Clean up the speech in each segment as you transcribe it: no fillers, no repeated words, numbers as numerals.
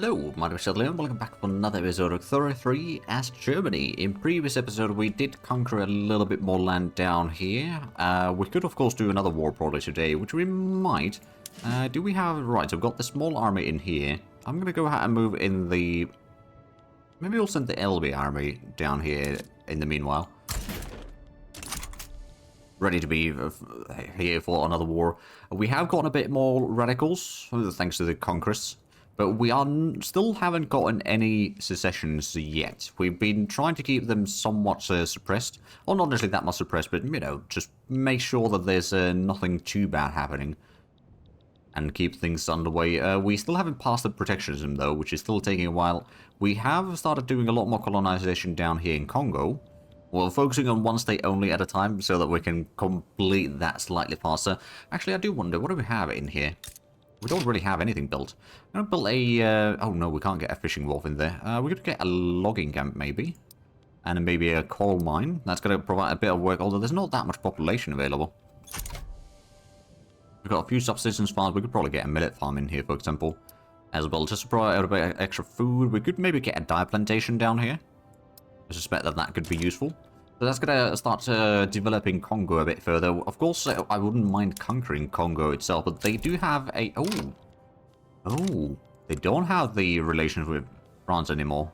Hello, my name is Shadley and welcome back for another episode of 33 as Germany. In previous episode we did conquer a little bit more land down here. We could of course do another war probably today, which we might. Do we have... Right, so we've got the small army in here. I'm going to go ahead and move in the... Maybe we'll send the LB army down here in the meanwhile. Ready to be here for another war. We have gotten a bit more radicals, thanks to the conquest. But we still haven't gotten any secessions yet. We've been trying to keep them somewhat suppressed. Or not necessarily that much suppressed, but, you know, just make sure that there's nothing too bad happening. And keep things underway. We still haven't passed the protectionism, though, which is still taking a while. We have started doing a lot more colonization down here in Congo. Well, focusing on one state only at a time, so that we can complete that slightly faster. Actually, I do wonder, what do we have in here? We don't really have anything built. I'm gonna build a... oh no, we can't get a fishing wharf in there. We could get a logging camp, maybe. And maybe a coal mine. That's gonna provide a bit of work, although there's not that much population available. We've got a few subsistence farms. We could probably get a millet farm in here, for example. As well, just to provide a bit of extra food. We could maybe get a dye plantation down here. I suspect that that could be useful. So that's going to start developing Congo a bit further. Of course, I wouldn't mind conquering Congo itself, but they do have a... Oh, they don't have the relations with France anymore.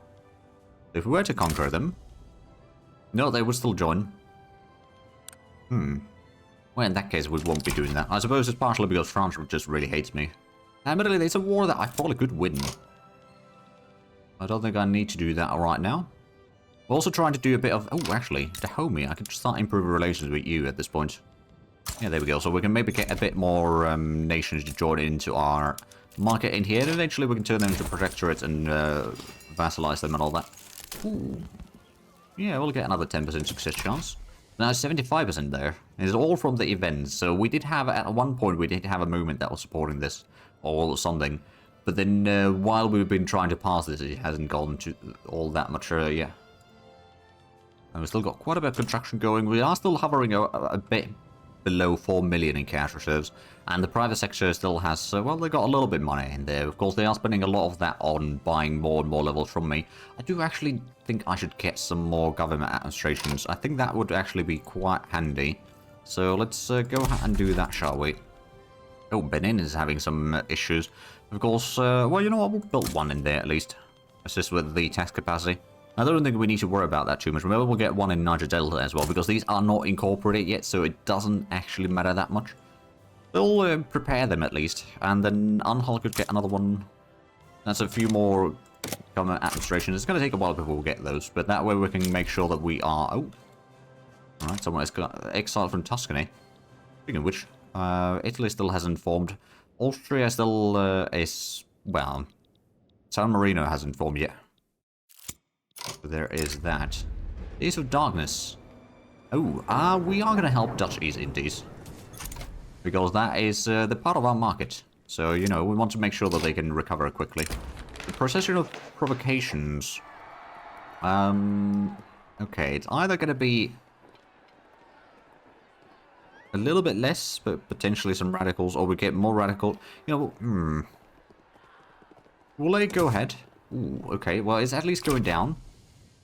If we were to conquer them... No, they would still join. Well, in that case, we won't be doing that. I suppose it's partially because France just really hates me. Admittedly, it's a war that I probably could win. I don't think I need to do that right now. We're also trying to do a bit of... Oh, actually, Dahomey, I could start improving relations with you at this point. Yeah, there we go. So we can maybe get a bit more nations to join into our market in here. And eventually we can turn them into protectorates and vassalize them and all that. Ooh. Yeah, we'll get another 10% success chance. Now, 75% there. It's all from the events. So we did have, at one point, we did have a movement that was supporting this. Or something. But then, while we've been trying to pass this, it hasn't gone to all that much, yeah. And we've still got quite a bit of construction going. We are still hovering a bit below 4 million in cash reserves. And the private sector still has, well, they got a little bit of money in there. Of course, they are spending a lot of that on buying more and more levels from me. I do actually think I should get some more government administrations. I think that would actually be quite handy. So let's go ahead and do that, shall we? Oh, Benin is having some issues. Of course, well, you know what? We'll build one in there at least. Assist with the tax capacity. I don't think we need to worry about that too much. Remember, we'll get one in Niger Delta as well, because these are not incorporated yet, so it doesn't actually matter that much. We'll prepare them at least, and then Anhal could get another one. That's a few more government administrations. It's going to take a while before we get those, but that way we can make sure that we are... Oh! Alright, someone has got exiled from Tuscany. Speaking of which, Italy still hasn't formed. Austria still is... Well, San Marino hasn't formed yet. So there is that. Days of Darkness. Oh, we are going to help Dutch East Indies. Because that is the part of our market. So, you know, we want to make sure that they can recover quickly. The Procession of Provocations. Okay, it's either going to be a little bit less, but potentially some radicals, or we get more radical. You know, Will they go ahead? Ooh, okay, well, it's at least going down.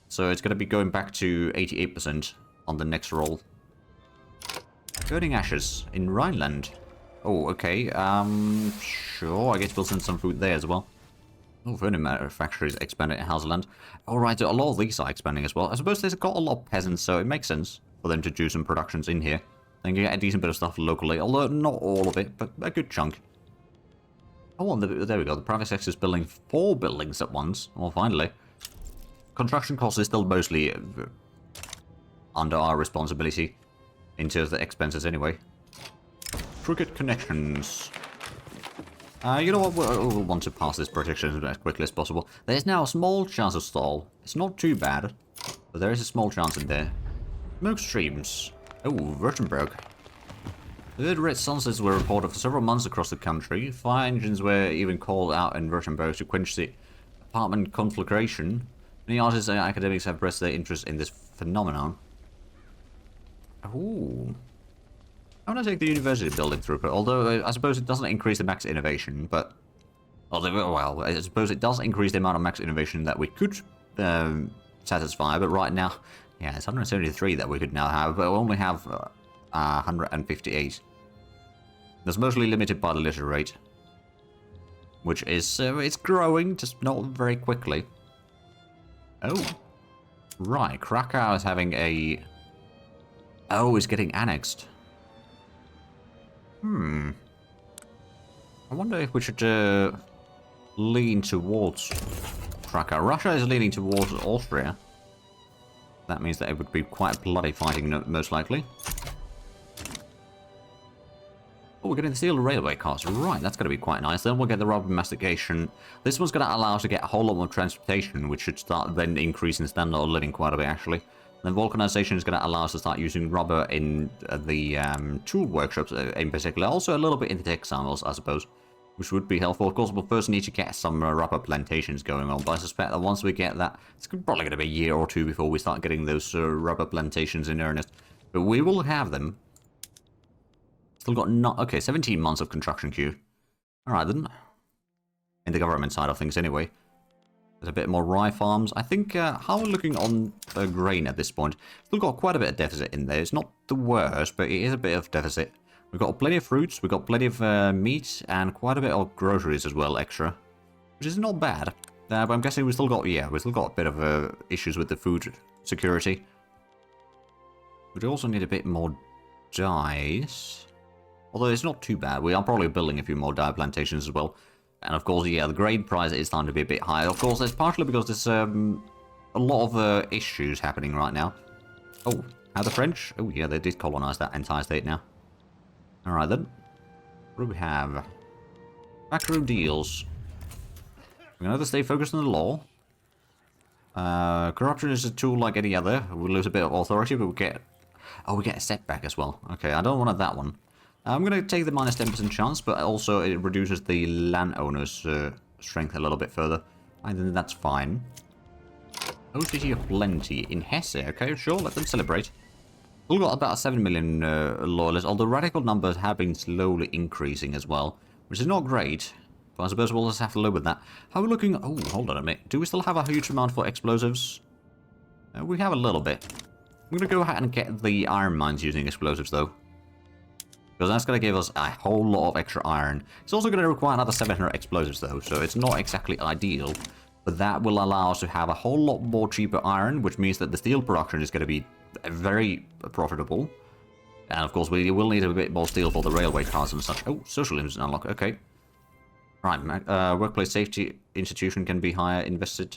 So it's going to be going back to 88% on the next roll. Burning Ashes in Rhineland. Oh, okay. Sure, I guess we'll send some food there as well. Oh, furniture factories expanding in Hauseland. Alright, so a lot of these are expanding as well. I suppose they've got a lot of peasants, so it makes sense for them to do some productions in here. Then get a decent bit of stuff locally, although not all of it, but a good chunk. Oh, and there we go. The private sector is building 4 buildings at once. Well, finally. Construction costs is still mostly under our responsibility in terms of the expenses anyway. Crooked connections. You know what? We'll want to pass this protection as quickly as possible. There's now a small chance of stall. It's not too bad, but there is a small chance in there. Smoke streams. Oh, Württemberg. The red sunsets were reported for several months across the country. Fire engines were even called out in Württemberg to quench the apartment conflagration. Many artists and academics have expressed their interest in this phenomenon. Ooh. I'm going to take the university building throughput, although I suppose it doesn't increase the max innovation, but Well, I suppose it does increase the amount of max innovation that we could satisfy, but right now, yeah, it's 173 that we could now have, but we only have 158. That's mostly limited by the litter rate, which is, it's growing, just not very quickly. Oh, right, Krakow is having a... Oh, it's getting annexed. I wonder if we should lean towards Krakow. Russia is leaning towards Austria. That means that it would be quite bloody fighting, most likely. Oh, we're getting the steel railway cars. Right, that's going to be quite nice. Then we'll get the rubber mastication. This one's going to allow us to get a whole lot more transportation, which should start then increasing standard of living quite a bit, actually. Then vulcanization is going to allow us to start using rubber in the tool workshops in particular. Also a little bit in the textiles, I suppose, which would be helpful. Of course, we'll first need to get some rubber plantations going on, but I suspect that once we get that, it's probably going to be a year or two before we start getting those rubber plantations in earnest. But we will have them. Still got okay, 17 months of construction queue. Alright then. In the government side of things anyway. There's a bit more rye farms. I think, how we're looking on grain at this point. Still got quite a bit of deficit in there. It's not the worst, but it is a bit of deficit. We've got plenty of fruits, we've got plenty of meat, and quite a bit of groceries as well, extra. Which is not bad. But I'm guessing we still got, yeah, we still got a bit of issues with the food security. We also need a bit more dyes. Although it's not too bad. We are probably building a few more dye plantations as well. And of course, yeah, the grain price is starting to be a bit higher. Of course, that's partially because there's a lot of issues happening right now. Oh, how the French? Oh yeah, they did colonize that entire state now. Alright then. What do we have? Backroom deals. We're going to stay focused on the law. Corruption is a tool like any other. We lose a bit of authority, but we get... Oh, we get a setback as well. Okay, I don't want that one. I'm going to take the minus 10% chance, but also it reduces the landowner's strength a little bit further. I think that's fine. Oh, city of plenty in Hesse. Okay, sure, let them celebrate. We've got about 7 million loyalists, although radical numbers have been slowly increasing as well, which is not great. But I suppose we'll just have to live with that. How are we looking? Oh, hold on a minute. Do we still have a huge amount for explosives? We have a little bit. I'm going to go ahead and get the iron mines using explosives, though. Because that's going to give us a whole lot of extra iron. It's also going to require another 700 explosives, though, so it's not exactly ideal. But that will allow us to have a whole lot more cheaper iron, which means that the steel production is going to be very profitable. And of course, we will need a bit more steel for the railway cars and such. Oh, socialism unlock. Okay. Right, workplace safety institution can be higher invested.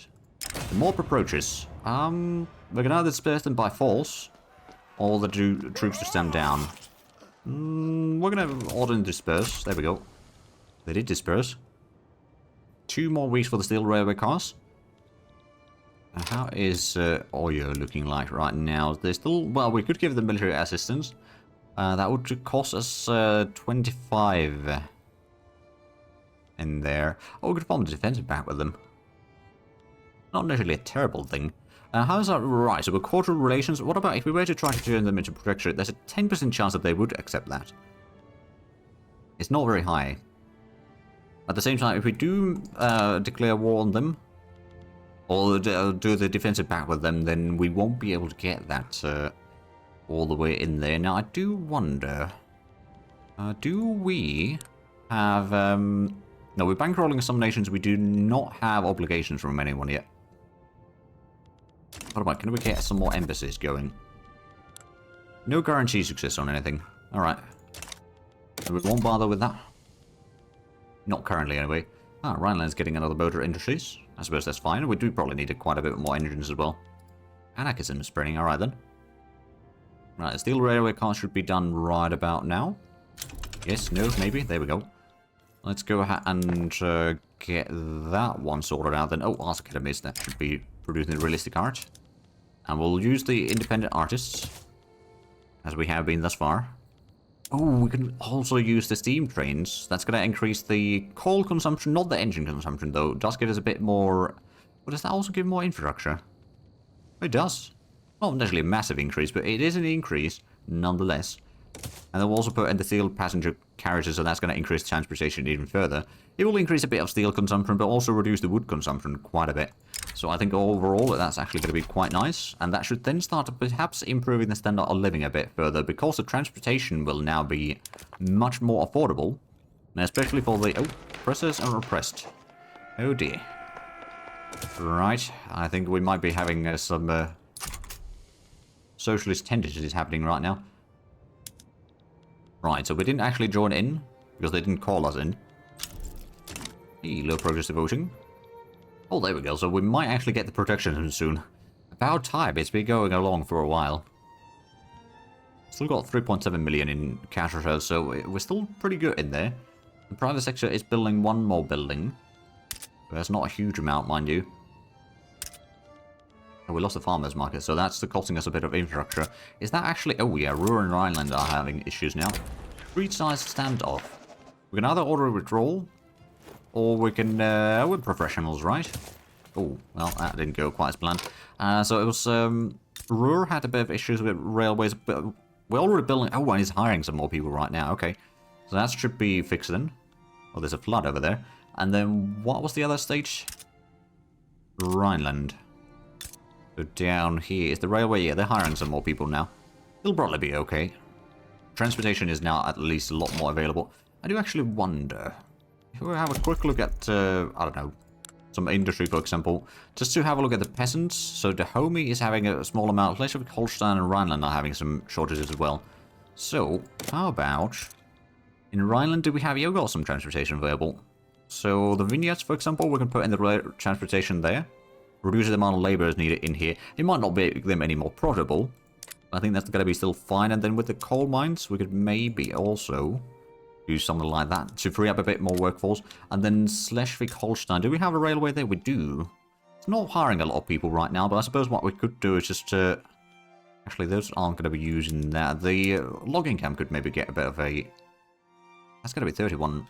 The more approaches. We're going to either disperse them by force, or the troops to stand down. We're going to order and disperse. There we go. They did disperse. 2 more weeks for the steel railway cars. How is Oyo looking like right now? They're still... Well, we could give them military assistance. That would cost us 25 in there. Oh, we could form a defensive pact with them. Not necessarily a terrible thing. How's that? Right, so we're cordial relations. What about if we were to try to turn them into protectorate? There's a 10% chance that they would accept that. It's not very high. At the same time, if we do declare war on them, or do the defensive pact with them, then we won't be able to get that all the way in there. Now, I do wonder, do we have... No, we're bankrolling some nations. We do not have obligations from anyone yet. What about, can we get some more embassies going? No guarantee success on anything. Alright. We won't bother with that. Not currently, anyway. Ah, Rhineland's getting another motor industries. I suppose that's fine. We do probably need quite a bit more engines as well. Anarchism is spreading. Alright then. Right, the steel railway car should be done right about now. Yes, no, maybe. There we go. Let's go ahead and get that one sorted out then. Oh, Art Academies, that should be producing realistic art. And we'll use the independent artists, as we have been thus far. Oh, we can also use the steam trains. That's going to increase the coal consumption, not the engine consumption, though. It does give us a bit more... But does that also give more infrastructure? It does. Not necessarily a massive increase, but it is an increase, nonetheless. And then we'll also put in the steel passenger carriages, so that's going to increase transportation even further. It will increase a bit of steel consumption, but also reduce the wood consumption quite a bit. So I think overall that's actually going to be quite nice. And that should then start perhaps improving the standard of living a bit further, because the transportation will now be much more affordable. Especially for the... Oh, oppressors are oppressed. Oh dear. Right, I think we might be having some socialist tendencies happening right now. Right, so we didn't actually join in, because they didn't call us in. Hey, low progressive voting. Oh, there we go, so we might actually get the protection soon. About time, it's been going along for a while. Still got 3.7 million in cash reserves, so we're still pretty good in there. The private sector is building one more building. But that's not a huge amount, mind you. Oh, we lost the farmers market, so that's costing us a bit of infrastructure. Is that actually... Oh yeah, Ruhr and Rhineland are having issues now. Street-size standoff. We can either order a withdrawal, or we can... we're professionals, right? Oh, well, that didn't go quite as planned. So it was... Ruhr had a bit of issues with railways, but we're already building... Oh, and he's hiring some more people right now, okay. So that should be fixed then. Oh, there's a flood over there. And then, what was the other stage? Rhineland. So down here is the railway. Yeah, they're hiring some more people now. It'll probably be okay. Transportation is now at least a lot more available. I do actually wonder if we have a quick look at, I don't know, some industry, for example, just to have a look at the peasants. So Dahomey is having a small amount. Schleswig-Holstein and Rhineland are having some shortages as well. So, how about... In Rhineland, do we have... Yeah, we've got some transportation available. So, the vignettes, for example, we can put in the transportation there. Reduce the amount of labourers needed in here. It might not make them any more profitable. I think that's going to be still fine. And then with the coal mines, we could maybe also do something like that to free up a bit more workforce. And then Schleswig-Holstein. Do we have a railway there? We do. It's not hiring a lot of people right now, but I suppose what we could do is just... Actually, those aren't going to be using that. The logging camp could maybe get a bit of a... That's going to be 31...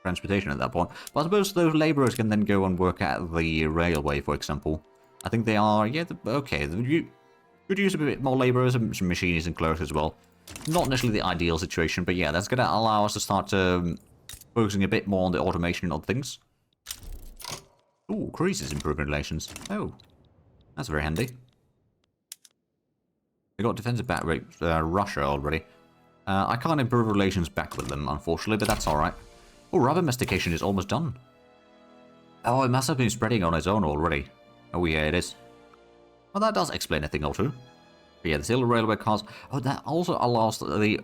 transportation at that point. But I suppose those labourers can then go and work at the railway, for example. I think they are, yeah, okay. You could use a bit more labourers and some machinists and clerks as well. Not necessarily the ideal situation, but yeah, that's going to allow us to start focusing a bit more on the automation of things. Ooh, Greece is improving relations. Oh, that's very handy. We got defensive back rate Russia already. I can't improve relations back with them, unfortunately, but that's alright. Oh, rubber mastication is almost done. Oh, it must have been spreading on its own already. Oh, yeah, it is. Well, that does explain a thing or two. But yeah, the steel railway cars... Oh, that also allows the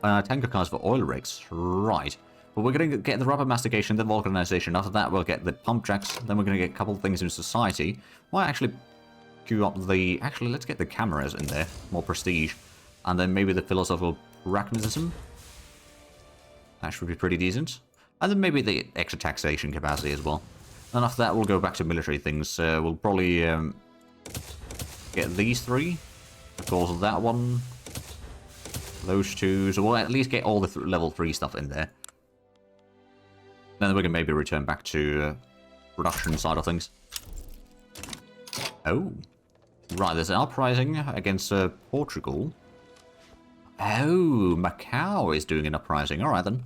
tanker cars for oil rigs. Right. But we're going to get the rubber mastication, then vulcanization. After that, we'll get the pump jacks. Then we're going to get a couple of things in society. Might actually queue up the... Actually, let's get the cameras in there. More prestige. And then maybe the philosophical pragmatism. That should be pretty decent. And then maybe the extra taxation capacity as well. And after that, we'll go back to military things. We'll probably get these three. Of course, that one. Those two. So we'll at least get all the level 3 stuff in there. Then we can maybe return back to production side of things. Oh. Right, there's an uprising against Portugal. Oh, Macau is doing an uprising. Alright then.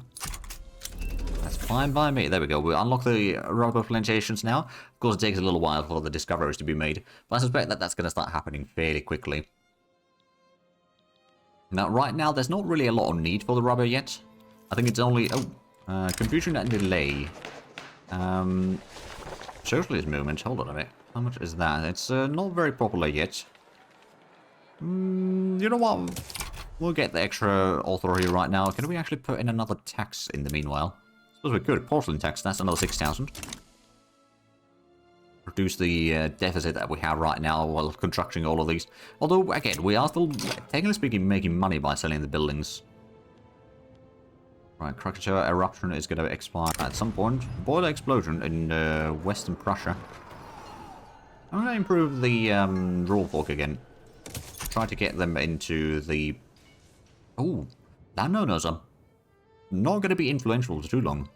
That's fine by me. There we go. We unlock the rubber plantations now. Of course, it takes a little while for the discoveries to be made. But I suspect that that's going to start happening fairly quickly. Now, right now, there's not really a lot of need for the rubber yet. I think it's only... Oh, confusion and delay. Socialist movement. Hold on a minute. How much is that? It's not very popular yet. You know what? We'll get the extra authority right now. Can we actually put in another tax in the meanwhile? I suppose we could. Porcelain tax, that's another 6,000. Reduce the deficit that we have right now while constructing all of these. Although, again, we are still, technically speaking, making money by selling the buildings. Right, Krakatoa eruption is going to expire at some point. Boiler explosion in western Prussia. I'm going to improve the rule folk again. Try to get them into the... Oh, landowners are not going to be influential for too long.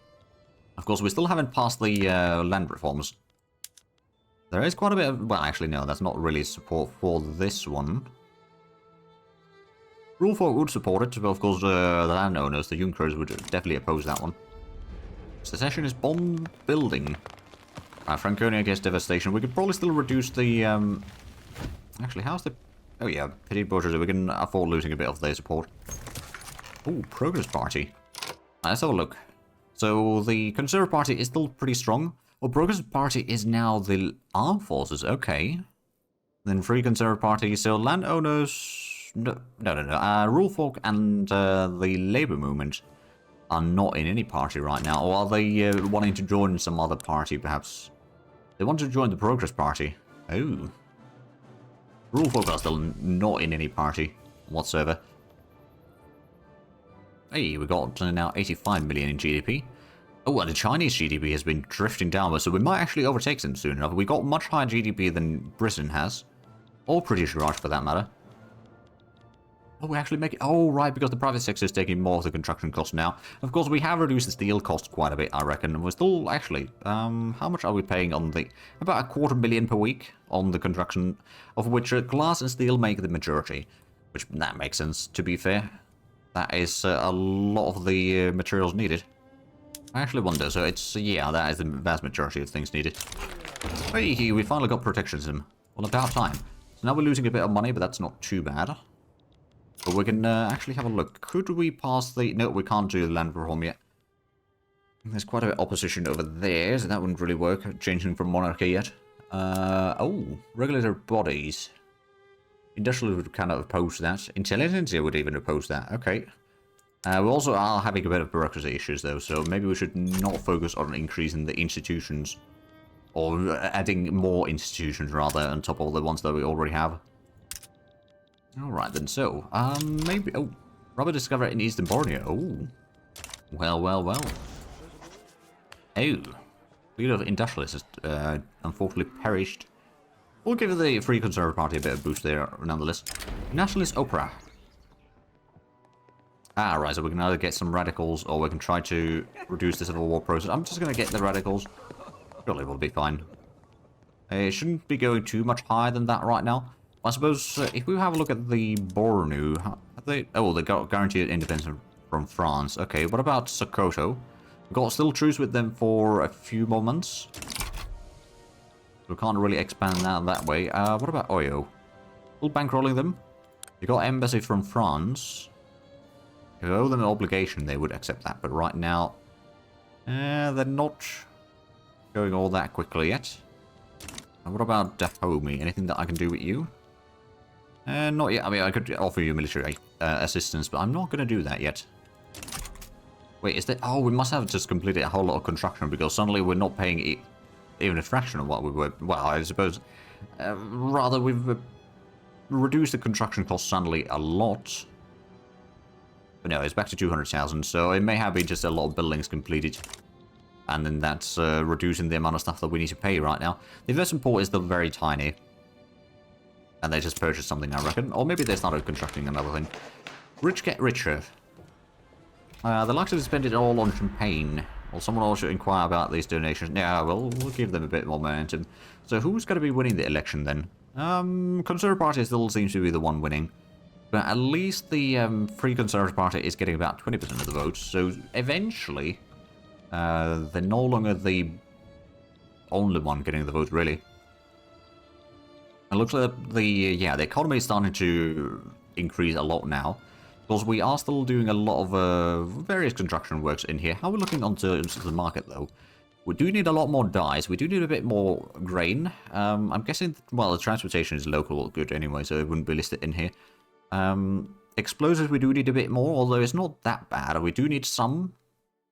Of course, we still haven't passed the land reforms. There is quite a bit of... Well, actually, no, that's not really support for this one. Rule 4 would support it, but of course the landowners, the Junkers, would definitely oppose that one. Secession is bomb building. Franconia gets devastation. We could probably still reduce the... Actually, how's the... Oh yeah, petty bourgeoisie. We can afford losing a bit of their support. Oh, Progress Party. Let's have a look. So the Conservative Party is still pretty strong. Well, Progress Party is now the armed forces. Okay. Then Free Conservative Party. So landowners... No. Rule Folk and the Labour Movement are not in any party right now. Or are they wanting to join some other party, perhaps? They want to join the Progress Party. Oh. Rule Folk are still not in any party whatsoever. Hey, we got now 85 million in GDP. Oh, and the Chinese GDP has been drifting downwards, so we might actually overtake them soon enough. We got much higher GDP than Britain has. Or British Raj, for that matter. Oh, we actually make it... Oh, right, because the private sector is taking more of the construction cost now. Of course, we have reduced the steel cost quite a bit, I reckon. We're still, actually... how much are we paying on the... About $250,000 per week on the construction, of which glass and steel make the majority. Which, that makes sense, to be fair. That is a lot of the materials needed. I actually wonder, so it's... Yeah, that is the vast majority of things needed. Hey, we finally got protectionism. Well, about time. So now we're losing a bit of money, but that's not too bad. But we can actually have a look. Could we pass the... No, we can't do the land reform yet. There's quite a bit of opposition over there, so that wouldn't really work. Changing from monarchy yet. Oh, regulatory bodies. Industrial would kind of oppose that. Intelligence would even oppose that. Okay. We also are having a bit of bureaucracy issues, though, so maybe we should not focus on increasing the institutions. Or adding more institutions, rather, on top of the ones that we already have. Alright then, so, maybe... Oh, rubber discovered in Eastern Borneo. Oh. Well. Oh. Fleet of industrialists unfortunately perished. We'll give the Free Conservative Party a bit of boost there, nonetheless. Nationalist Opera. Ah, right, so we can either get some radicals, or we can try to reduce the civil war process. I'm just going to get the radicals. Surely we'll be fine. It shouldn't be going too much higher than that right now. I suppose if we have a look at the Bornu, they got guaranteed independence from France. Okay, what about Sokoto? We've got still truce with them for a few more months. We can't really expand that way. What about Oyo? Still bankrolling them. You got embassy from France. If you owe them an obligation, they would accept that. But right now, they're not going all that quickly yet. And what about Dahomey? Anything that I can do with you? Not yet. I mean, I could offer you military assistance, but I'm not going to do that yet. Wait, is that... Oh, we must have just completed a whole lot of construction, because suddenly we're not paying even a fraction of what we were... Well, I suppose... rather, we've reduced the construction cost suddenly a lot. But no, it's back to 200,000, so it may have been just a lot of buildings completed. And then that's reducing the amount of stuff that we need to pay right now. The investment port is still very tiny. And they just purchased something, I reckon. Or maybe they started constructing another thing. Rich get richer. They like to spend it all on champagne. Well, someone else should inquire about these donations. Yeah, well, we'll give them a bit more momentum. So who's going to be winning the election then? Conservative Party still seems to be the one winning. But at least the Free Conservative Party is getting about 20% of the votes. So eventually, they're no longer the only one getting the vote, really. It looks like the economy is starting to increase a lot now. Because we are still doing a lot of various construction works in here. How are we looking onto the market, though? We do need a lot more dyes. We do need a bit more grain. I'm guessing, well, the transportation is local good anyway, so it wouldn't be listed in here. Explosives we do need a bit more, although it's not that bad. We do need some,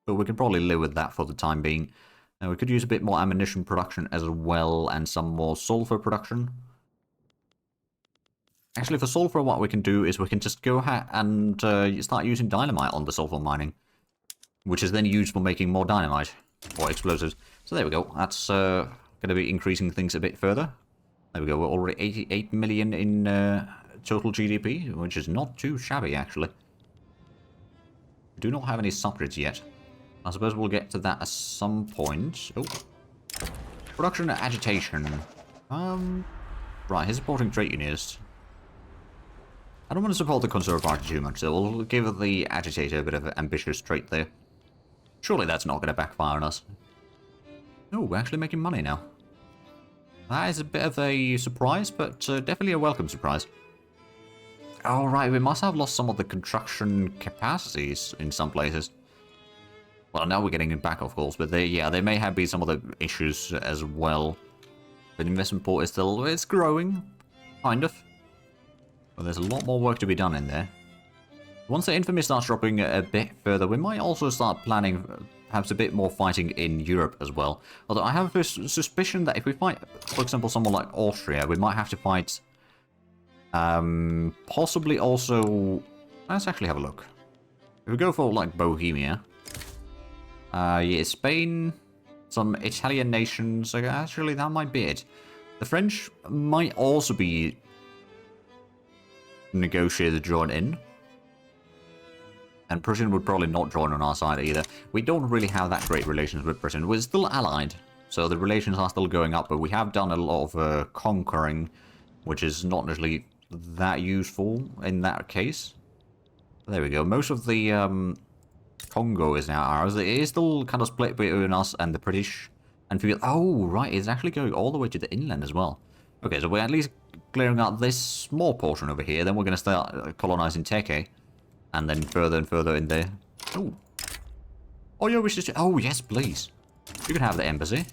but we can probably live with that for the time being. We could use a bit more ammunition production as well, and some more sulfur production. Actually, for sulfur, what we can do is we can just go ahead and start using dynamite on the sulfur mining, which is then used for making more dynamite or explosives. So there we go. That's going to be increasing things a bit further. There we go. We're already 88 million in total GDP, which is not too shabby, actually. We do not have any subjects yet. I suppose we'll get to that at some point. Oh. Production and agitation. Right, he's supporting trade unionists. I don't want to support the Conservative Party too much, so we'll give the Agitator a bit of an ambitious trait there. Surely that's not going to backfire on us. Oh, we're actually making money now. That is a bit of a surprise, but definitely a welcome surprise. Alright, we must have lost some of the construction capacities in some places. Well, now we're getting it back, of course, but there may have been some other issues as well. But investment port is still, it's growing, kind of. But there's a lot more work to be done in there. Once the infamy starts dropping a bit further, we might also start planning perhaps a bit more fighting in Europe as well. Although I have a suspicion that if we fight, for example, someone like Austria, we might have to fight... possibly also... Let's actually have a look. If we go for, like, Bohemia... yeah, Spain... Some Italian nations... Actually, that might be it. The French might also be... negotiated to join in. And Prussian would probably not join on our side either. We don't really have that great relations with Britain. We're still allied, so the relations are still going up, but we have done a lot of conquering, which is not necessarily that useful in that case. There we go. Most of the Congo is now ours. It is still kind of split between us and the British. And feel, oh, right, it's actually going all the way to the inland as well. Okay, so we're at least clearing out this small portion over here. Then we're going to start colonizing Teke. And then further and further in there. Oh. Oh, your wishes to... Oh, yes, please. You can have the embassy.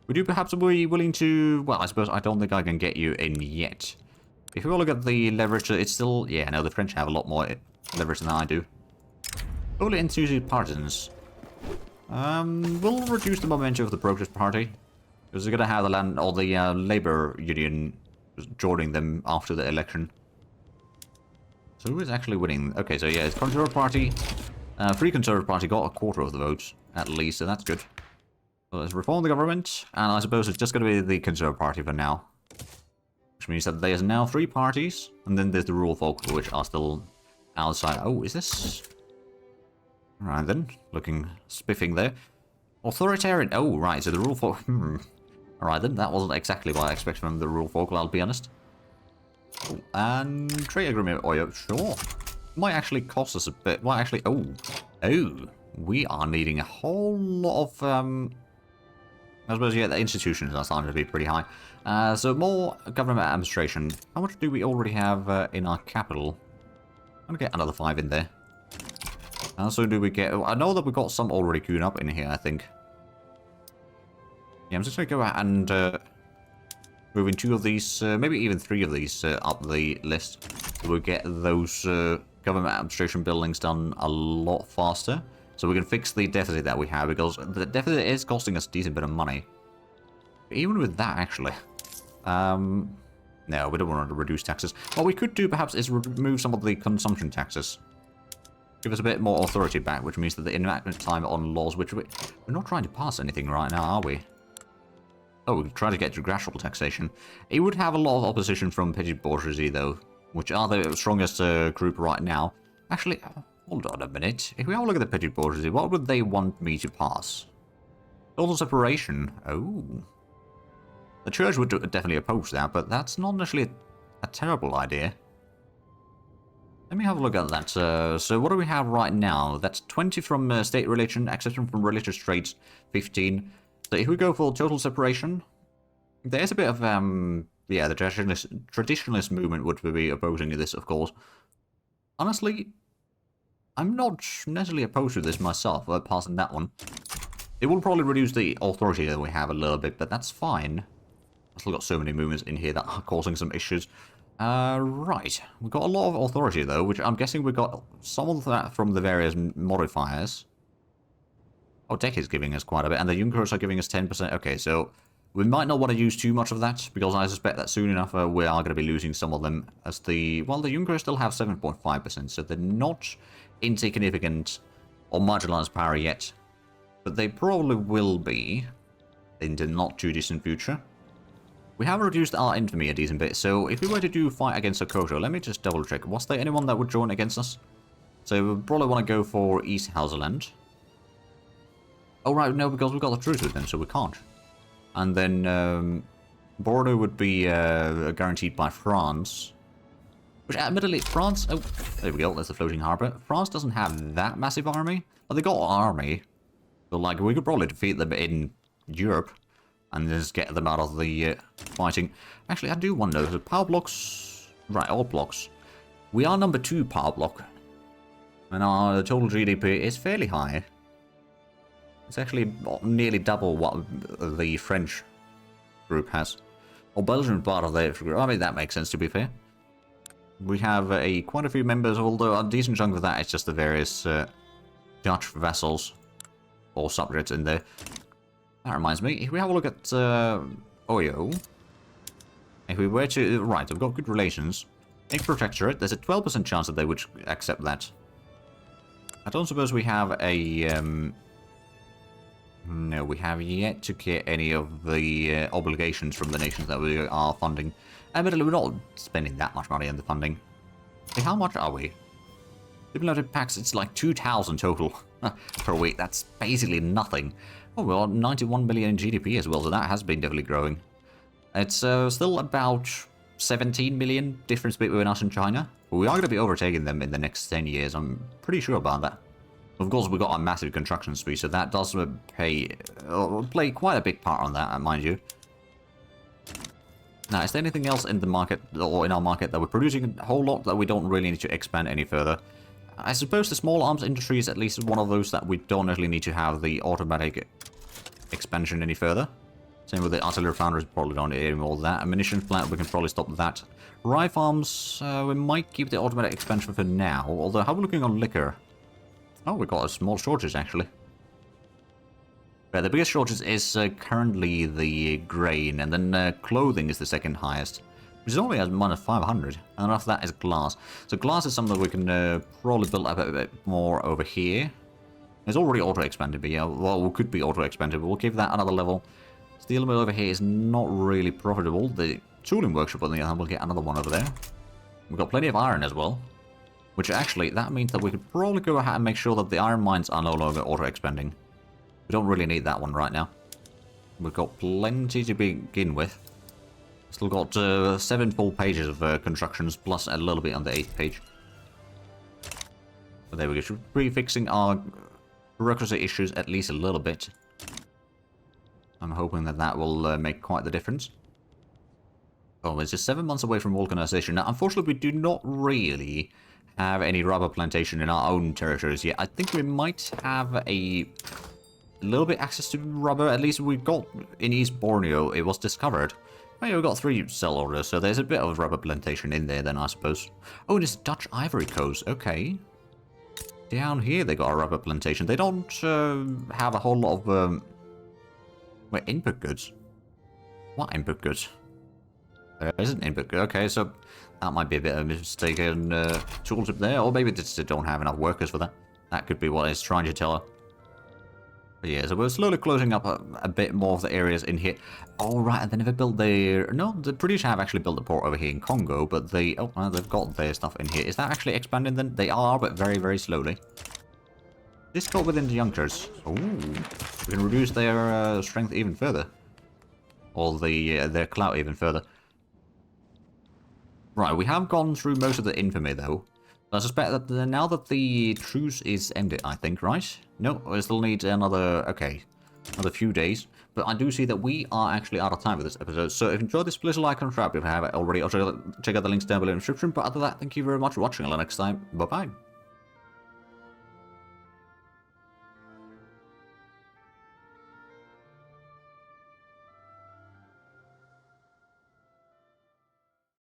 Would you perhaps be willing to... Well, I suppose I don't think I can get you in yet. If you look at the leverage, it's still... Yeah, no, the French have a lot more leverage than I do. Only enthusiast partisans. We'll reduce the momentum of the Progress Party. Because they're going to have the land... Or the Labour Union joining them after the election. So who is actually winning? Okay, so yeah, it's Conservative Party. Free Conservative Party got a quarter of the votes, at least, so that's good. So let's reform the government, and I suppose it's just going to be the Conservative Party for now. Which means that there's now 3 parties, and then there's the rural folk, which are still outside. Oh, is this... Alright then, looking spiffing there. Authoritarian... Oh, right, so the rural folk... Alright then, that wasn't exactly what I expected from the rural folk, I'll be honest. Oh, and trade agreement, oh yeah, sure. Might actually cost us a bit. Well, actually, oh, we are needing a whole lot of, I suppose, yeah, the institutions are starting to be pretty high. So more government administration. How much do we already have in our capital? I'm gonna get another 5 in there. How soon do we get? I know that we got some already queued up in here, I think. Yeah, I'm just gonna go out and, moving 2 of these, maybe even 3 of these up the list. So we'll get those government administration buildings done a lot faster. So we can fix the deficit that we have, because the deficit is costing us a decent bit of money. Even with that, actually. No, we don't want to reduce taxes. What we could do, perhaps, is remove some of the consumption taxes. Give us a bit more authority back, which means that the enactment time on laws, which we're not trying to pass anything right now, are we? Oh, we'll try to get to gradual taxation. It would have a lot of opposition from petty bourgeoisie, though, which are the strongest group right now. Actually, hold on a minute. If we have a look at the petty bourgeoisie, what would they want me to pass? Total separation. Oh. The church would definitely oppose that, but that's not necessarily a terrible idea. Let me have a look at that. So what do we have right now? That's 20 from state religion, exception from religious traits, 15. So if we go for total separation, there's a bit of, yeah, the traditionalist movement would be opposing this, of course. Honestly, I'm not necessarily opposed to this myself, passing that one. It will probably reduce the authority that we have a little bit, but that's fine. I've still got so many movements in here that are causing some issues. Right. We've got a lot of authority, though, which I'm guessing we got some of that from the various modifiers. Oh, Tech is giving us quite a bit, and the Junkers are giving us 10%. Okay, so we might not want to use too much of that, because I suspect that soon enough we are going to be losing some of them, as the... Well, the Junkers still have 7.5%, so they're not insignificant or marginalized power yet, but they probably will be in the not-too-distant future. We have reduced our infamy a decent bit, so if we were to do fight against Sokoto, let me just double-check. Was there anyone that would join against us? So we probably want to go for East Hauserland. Oh, right, no, because we've got the truce with them, so we can't. And then, Bordeaux would be guaranteed by France. Which, admittedly, France... Oh, there we go, there's the floating harbour. France doesn't have that massive army. But they got an army. So, like, we could probably defeat them in Europe. And just get them out of the fighting. Actually, I do wonder, the power blocks... Right, all blocks. We are number 2 power block. And our total GDP is fairly high. It's actually nearly double what the French group has. Or Belgium part of the group. I mean, that makes sense, to be fair. We have quite a few members, although a decent chunk of that is just the various Dutch vassals or subjects in there. That reminds me, if we have a look at Oyo, if we were to... Right, we've got good relations. Make protectorate, there's a 12% chance that they would accept that. I don't suppose we have a... No, we have yet to get any of the obligations from the nations that we are funding. Admittedly, we're not spending that much money on the funding. Hey, how much are we? Diplomatic packs, it's like 2,000 total per week. That's basically nothing. Oh, we're on 91 million in GDP as well, so that has been definitely growing. It's still about 17 million difference between us and China. We are going to be overtaking them in the next 10 years, I'm pretty sure about that. Of course, we've got a massive construction speed, so that does play quite a big part on that, mind you. Now, is there anything else in the market, or in our market, that we're producing a whole lot that we don't really need to expand any further? I suppose the small arms industry is at least one of those that we don't really need to have the automatic expansion any further. Same with the artillery foundries, probably don't need any more of that. Ammunition plant, we can probably stop that. Rye farms, we might keep the automatic expansion for now, although how are we looking on liquor? Oh, we got a small shortage, actually. Yeah, the biggest shortage is currently the grain, and then clothing is the second highest, which is only at minus 500, and after that is glass. So glass is something that we can probably build up a bit more over here. It's already auto-expanded, but yeah, well, it could be auto-expanded, but we'll give that another level. Steel mill over here is not really profitable. The tooling workshop, on the other hand, we'll get another one over there. We've got plenty of iron as well. Which actually, that means that we could probably go ahead and make sure that the iron mines are no longer auto-expanding. We don't really need that one right now. We've got plenty to begin with. Still got 7 full pages of constructions, plus a little bit on the 8th page. But there we go. Should be fixing our bureaucracy issues at least a little bit. I'm hoping that that will make quite the difference. Oh, it's just 7 months away from vulcanization. Now, unfortunately, we do not really have any rubber plantation in our own territories yet. I think we might have a little bit access to rubber. At least we got in East Borneo. It was discovered. Oh yeah, we got 3 cell orders, so there's a bit of rubber plantation in there then, I suppose. Oh, and it's Dutch Ivory Coast. Okay. Down here they got a rubber plantation. They don't have a whole lot of wait, input goods. What input goods? There isn't input good. Okay, so that might be a bit of a mistaken tooltip there, or maybe they just don't have enough workers for that. That could be what it's trying to tell her. But yeah, so we're slowly closing up a bit more of the areas in here. Oh, right, and they never built their... No, the British have actually built a port over here in Congo, but they... Oh, well, they've got their stuff in here. Is that actually expanding then? They are, but very, very slowly. This got within the junctures. Oh, we can reduce their strength even further. Or their clout even further. Right, we have gone through most of the infamy, though. I suspect that now that the truce is ended, I think, right? No, we still need another, okay, another few days. But I do see that we are actually out of time for this episode. So if you enjoyed this, please like and subscribe if you haven't already. Also, check out the links down below in the description. But other than that, thank you very much for watching. Until next time, bye-bye.